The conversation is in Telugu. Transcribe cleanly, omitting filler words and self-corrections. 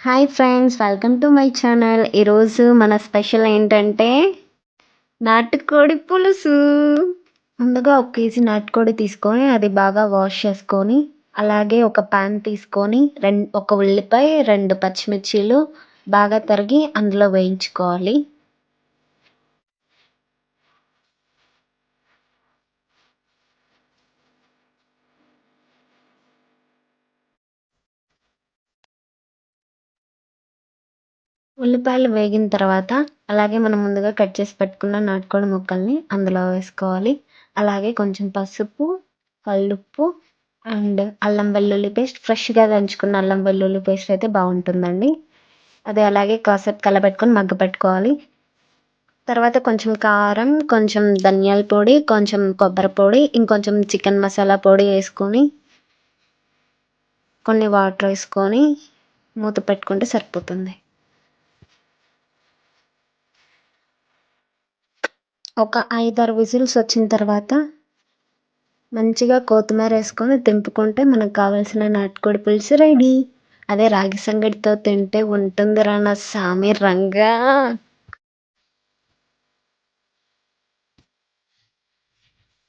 Hi friends, welcome to my channel. ఈరోజు మన స్పెషల్ ఏంటంటే నాటుకోడి పులుసు. ముందుగా 1 కేజీ నాటుకోడి తీసుకొని అది బాగా వాష్ చేసుకొని, అలాగే ఒక పాన్ తీసుకొని ఒక ఉల్లిపాయ, 2 పచ్చిమిర్చీలు బాగా తరిగి అందులో వేయించుకోవాలి. ఉల్లిపాయలు వేగిన తర్వాత అలాగే మనం ముందుగా కట్ చేసి పెట్టుకున్న నాటుకోడి ముక్కల్ని అందులో వేసుకోవాలి. అలాగే కొంచెం పసుపు, కల్లుప్పు అండ్ అల్లం వెల్లుల్లి పేస్ట్, ఫ్రెష్‌గా దంచుకున్న అల్లం వెల్లుల్లి పేస్ట్ అయితే బాగుంటుందండి. అది అలాగే కాసేపు కలబెట్టుకొని మగ్గపెట్టుకోవాలి. తర్వాత కొంచెం కారం, కొంచెం ధనియాల పొడి, కొంచెం కొబ్బరి పొడి, ఇంకొంచెం చికెన్ మసాలా పొడి వేసుకొని, కొన్ని వాటర్ వేసుకొని మూత పెట్టుకుంటే సరిపోతుంది. ఒక 5, 6 విజిల్స్ వచ్చిన తర్వాత మంచిగా కొత్తిమీర వేసుకొని దింపుకుంటే మనకు కావాల్సిన నాటుకోడి పులుసు రెడీ. అదే రాగి సంగటితో తింటే ఉంటుందిరా నా సామి రంగా.